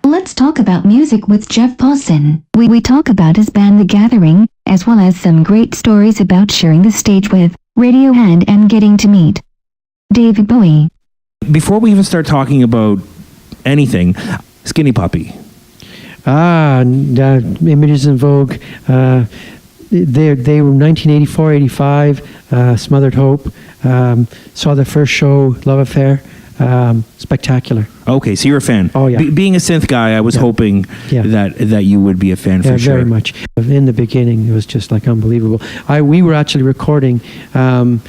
Let's talk about music with Jeff Pawson. We talk about his band The Gathering, as well as some great stories about sharing the stage with Radiohead and getting to meet David Bowie. Before we even start talking about anything, Skinny Puppy. Images in Vogue. They were 1984, 85, Smothered Hope. Saw their first show, Love Affair. Spectacular. Okay, so you're a fan. Oh, yeah. Being a synth guy, I was hoping that you would be a fan for sure. Very much. In the beginning, it was just like unbelievable. We were actually recording in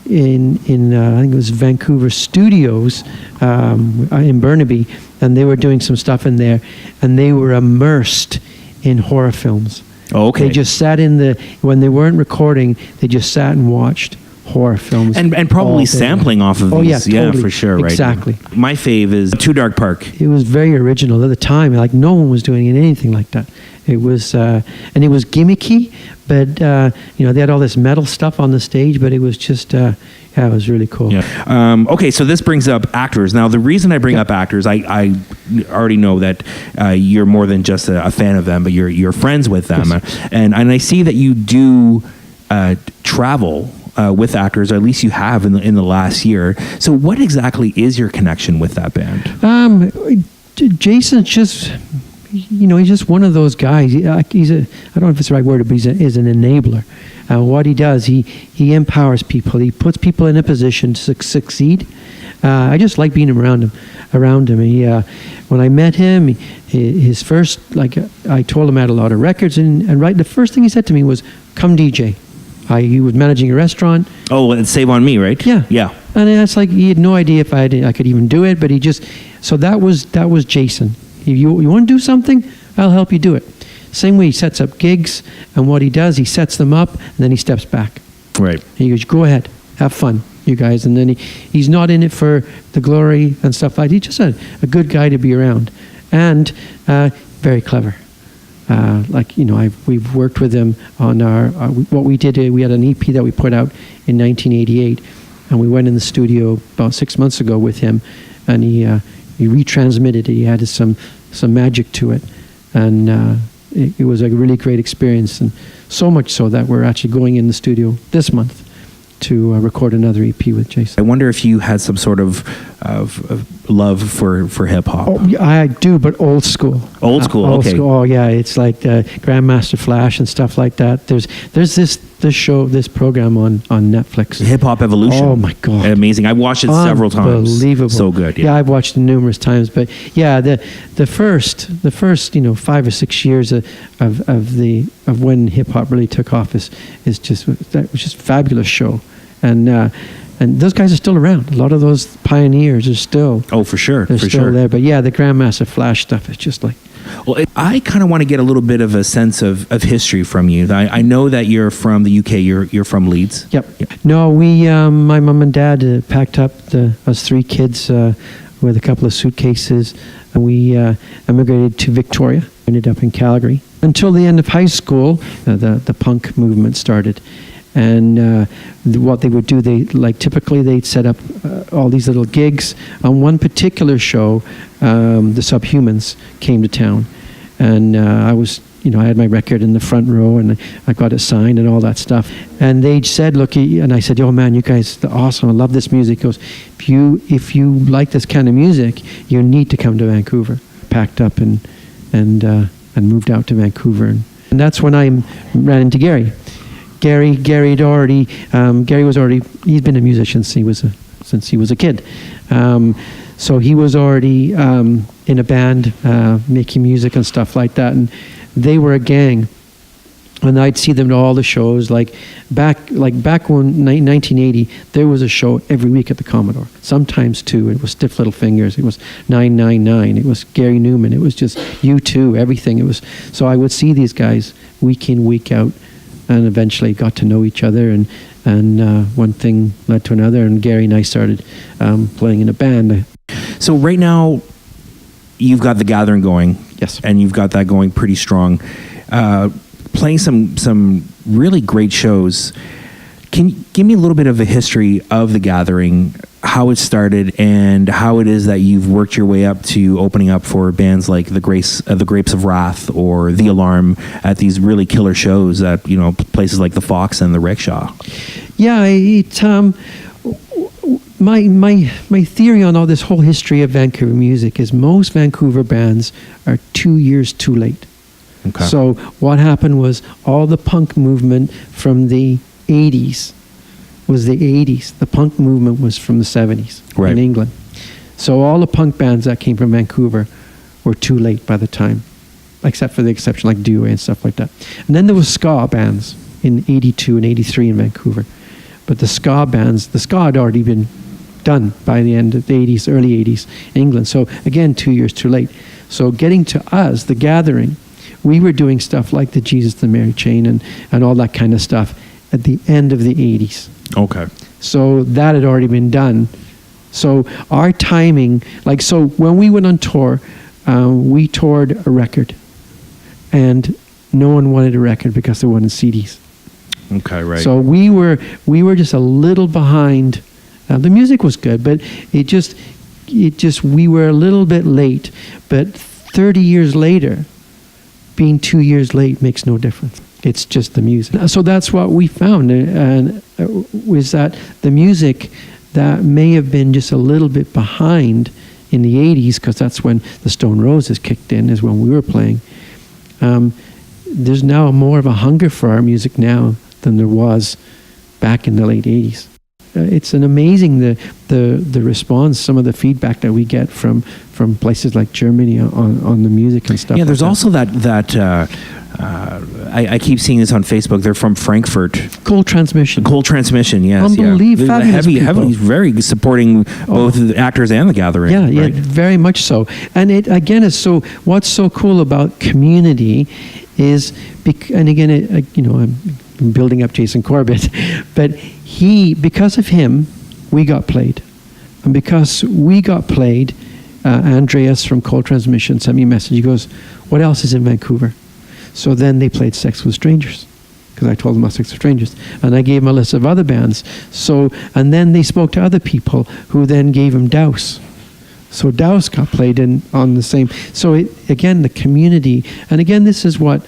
I think it was Vancouver Studios in Burnaby, and they were doing some stuff in there, and they were immersed in horror films. Oh, okay. They just sat when they weren't recording, they just sat and watched horror films. And probably sampling off of these. Yeah, totally. For sure, right? Exactly. My fave is Too Dark Park. It was very original at the time. Like, no one was doing anything like that. It was, and it was gimmicky, but, they had all this metal stuff on the stage, but it was just, it was really cool. Yeah. Okay, so this brings up actors. Now, the reason I bring up actors, I already know that you're more than just a fan of them, but you're friends with them. Yes. And I see that you do travel with actors, or at least you have in the last year. So what exactly is your connection with that band? Jason's just, he's just one of those guys. I don't know if it's the right word, but he's an enabler. What he does, he empowers people. He puts people in a position to succeed. I just like being around him. He, when I met him, his first, I told him I had a lot of records, and right, the first thing he said to me was, "Come DJ." He was managing a restaurant. Oh, and Save on Me, right? Yeah. Yeah. And it's like he had no idea if I could even do it, but he just, so that was Jason. If you want to do something, I'll help you do it. Same way he sets up gigs, and what he does, he sets them up, and then he steps back. Right. He goes, "Go ahead, have fun, you guys." And then he's not in it for the glory and stuff like that. He's just a good guy to be around, and very clever. We've worked with him on what we did. We had an EP that we put out in 1988, and we went in the studio about 6 months ago with him, and he retransmitted it. He added some magic to it, and it was a really great experience, and so much so that we're actually going in the studio this month to record another EP with Jason. I wonder if you had some sort of love for hip hop. Oh, yeah, I do, but old school. Old school, okay. School. Oh yeah, it's like Grandmaster Flash and stuff like that. There's this program on Netflix. Hip Hop Evolution. Oh my God, amazing! I watched it several times. Unbelievable, so good. Yeah, I've watched it numerous times. But yeah, the first 5 or 6 years of when hip hop really took off was just a fabulous show. And those guys are still around. A lot of those pioneers are still. Oh, for sure. They're still there. But yeah, the Grandmaster Flash stuff is just like. Well, I kind of want to get a little bit of a sense of history from you. I know that you're from the UK. You're from Leeds. Yep. No, my mom and dad packed up us 3 kids with a couple of suitcases, and we emigrated to Victoria. Ended up in Calgary until the end of high school. The punk movement started. And what they would do, typically they'd set up all these little gigs. On one particular show, the Subhumans came to town, and I had my record in the front row, and I got it signed and all that stuff. And they said, "Look," and I said, "Oh man, you guys are awesome! I love this music." He goes, "If you like this kind of music, you need to come to Vancouver." Packed up and moved out to Vancouver, and that's when I ran into Gary. Gary was already, he's been a musician since he was a kid. So he was already in a band, making music and stuff like that. And they were a gang. And I'd see them to all the shows. Back when 1980, there was a show every week at the Commodore. Sometimes 2. It was Stiff Little Fingers. It was 999. It was Gary Newman. It was just U2, everything. So I would see these guys week in, week out. And eventually got to know each other, and one thing led to another, and Gary and I started playing in a band. So right now, you've got The Gathering going. Yes. And you've got that going pretty strong. playing some really great shows. Can you give me a little bit of a history of the Gathering, how it started, and how it is that you've worked your way up to opening up for bands like the Grapes of Wrath or The Alarm at these really killer shows at places like the Fox and the Rickshaw? Yeah, my theory on all this whole history of Vancouver music is most Vancouver bands are 2 years too late. Okay. So what happened was all the punk movement from the 80s was the 80s. The punk movement was from the 70s right. in England. So all the punk bands that came from Vancouver were too late by the time, except for the exception like Duo and stuff like that. And then there was ska bands in 82 and 83 in Vancouver. But the ska had already been done by the end of the 80s, early 80s in England. So again, 2 years too late. So getting to us, the Gathering, we were doing stuff like the Jesus the Mary Chain and all that kind of stuff at the end of the 80s. Okay. So that had already been done. So our timing, so when we went on tour, we toured a record. And no one wanted a record because they wanted CDs. Okay, right. So we were just a little behind. The music was good, but we were a little bit late. But 30 years later, being 2 years late makes no difference. It's just the music. So that's what we found, and was that the music that may have been just a little bit behind in the 80s, because that's when the Stone Roses kicked in, is when we were playing. There's now more of a hunger for our music now than there was back in the late 80s. It's an amazing the response, some of the feedback that we get from places like Germany on the music and stuff. Yeah, there's like also that I keep seeing this on Facebook. They're from Frankfurt. Cold Transmission. Cold Transmission, yes. Unbelievable, Yeah. fabulous Heavily, very supporting both the actors and the Gathering. Yeah, right? very much so. And it again is so. What's so cool about Community is, and again, I'm building up Jason Corbett, but because of him, we got played, and because we got played, Andreas from Cold Transmission sent me a message. He goes, "What else is in Vancouver?" So then they played Sex with Strangers, because I told them about Sex with Strangers, and I gave them a list of other bands. So, and then they spoke to other people who then gave them Douse. So Douse got played on the same. So again, the community, and again, this is what,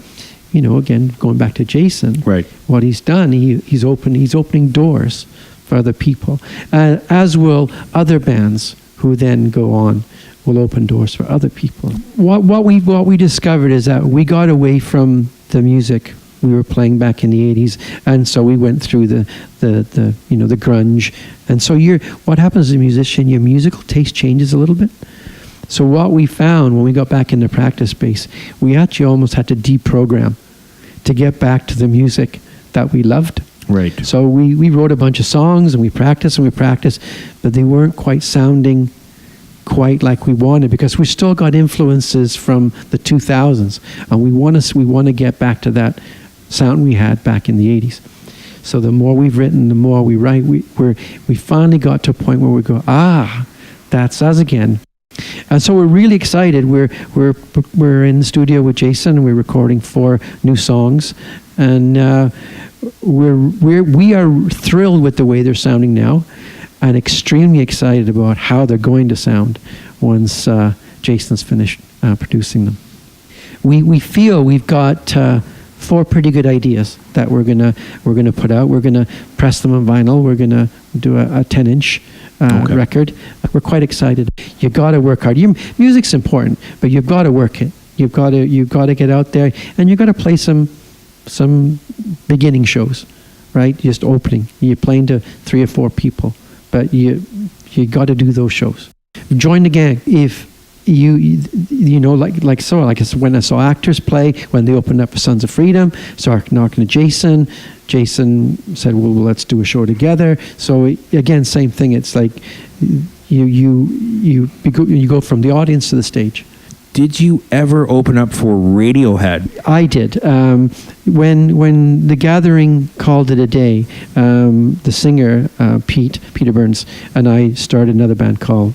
again, going back to Jason, right? What he's done, he's opening doors for other people, as will other bands who then go on will open doors for other people. What we discovered is that we got away from the music we were playing back in the 80s, and so we went through the grunge. And so what happens as a musician, your musical taste changes a little bit. So what we found when we got back in the practice space, we actually almost had to deprogram to get back to the music that we loved. Right. So we wrote a bunch of songs and we practiced, but they weren't quite sounding quite like we wanted, because we still got influences from the 2000s, and we want to get back to that sound we had back in the 80s. So the more we've written, the more we write. We finally got to a point where we go, that's us again. And so we're really excited. We're in the studio with Jason, and we're recording 4 new songs, and we are thrilled with the way they're sounding now, and extremely excited about how they're going to sound once Jason's finished producing them. We feel we've got 4 pretty good ideas that we're gonna put out. We're gonna press them on vinyl. We're gonna do a 10-inch record. We're quite excited. You got to work hard. Your music's important, but you've got to work it. You've got to get out there, and you've got to play some beginning shows, right? Just opening. You're playing to 3 or 4 people, but you got to do those shows. Join the gang. If when I saw Actors play, when they opened up for Sons of Freedom, started knocking to Jason. Jason said, well, let's do a show together. So again, same thing. It's like you go from the audience to the stage. Did you ever open up for Radiohead? I did. When the Gathering called it a day, the singer Peter Burns and I started another band called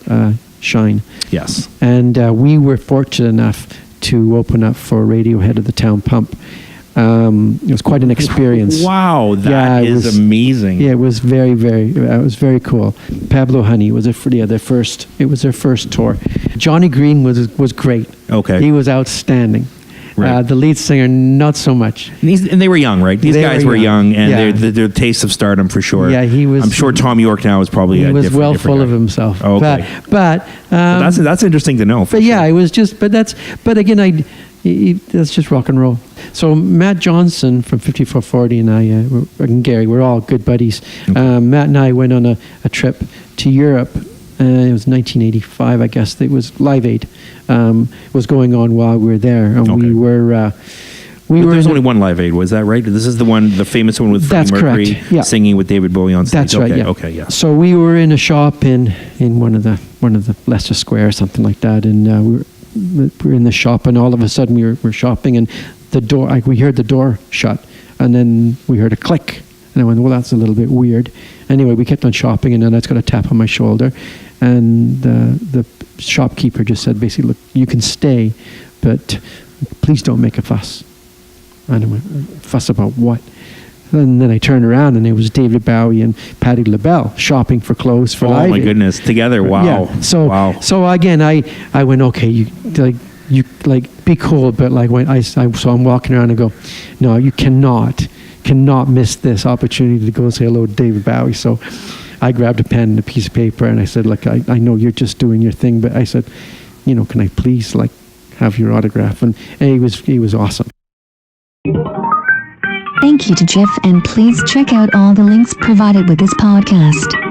Shine. Yes. And we were fortunate enough to open up for Radiohead at the Town Pump. It was quite an experience. Wow, that Yeah, it is was- amazing. Yeah, it was it was very cool. Pablo Honey was it was their first tour. Johnny Green was great. Okay. He was outstanding. Right. The lead singer, not so much. And they were young, right? These They guys were were young. young, and Yeah. they're taste of stardom for sure. Yeah, he was- I'm sure Tom York now is probably He a was different, well different full guy. of himself. Oh, okay. But That's interesting to know. for But yeah, sure. it was just, but again, that's just rock and roll. So Matt Johnson from 5440 and I, and Gary, we're all good buddies. Matt and I went on a trip to Europe. It was 1985, I guess. It was Live Aid was going on while we were there, and Okay. we were. But there's only one Live Aid, was that right? This is the famous one with Freddie That's Mercury correct, yeah. singing with David Bowie on stage. That's right. Okay, Yeah. okay, yeah. So we were in a shop in one of the Leicester Square or something like that, and we were in the shop, and all of a sudden we were shopping, and the door, we heard the door shut, and then we heard a click, and I went, well, that's a little bit weird. Anyway, we kept on shopping, and then I just got a tap on my shoulder, and the shopkeeper just said, basically, look, you can stay, but please don't make a fuss. And I went, fuss about what? And then I turned around, and it was David Bowie and Patti LaBelle shopping for clothes for Live Oh my Aid. goodness, together, wow. Yeah. So wow. so again, I went, okay, you be cool, but so I'm walking around and go, no, you cannot miss this opportunity to go and say hello to David Bowie. So I grabbed a pen and a piece of paper, and I said, look, I know you're just doing your thing, but I said, can I please have your autograph? And he was awesome. Thank you to Jeff, and please check out all the links provided with this podcast.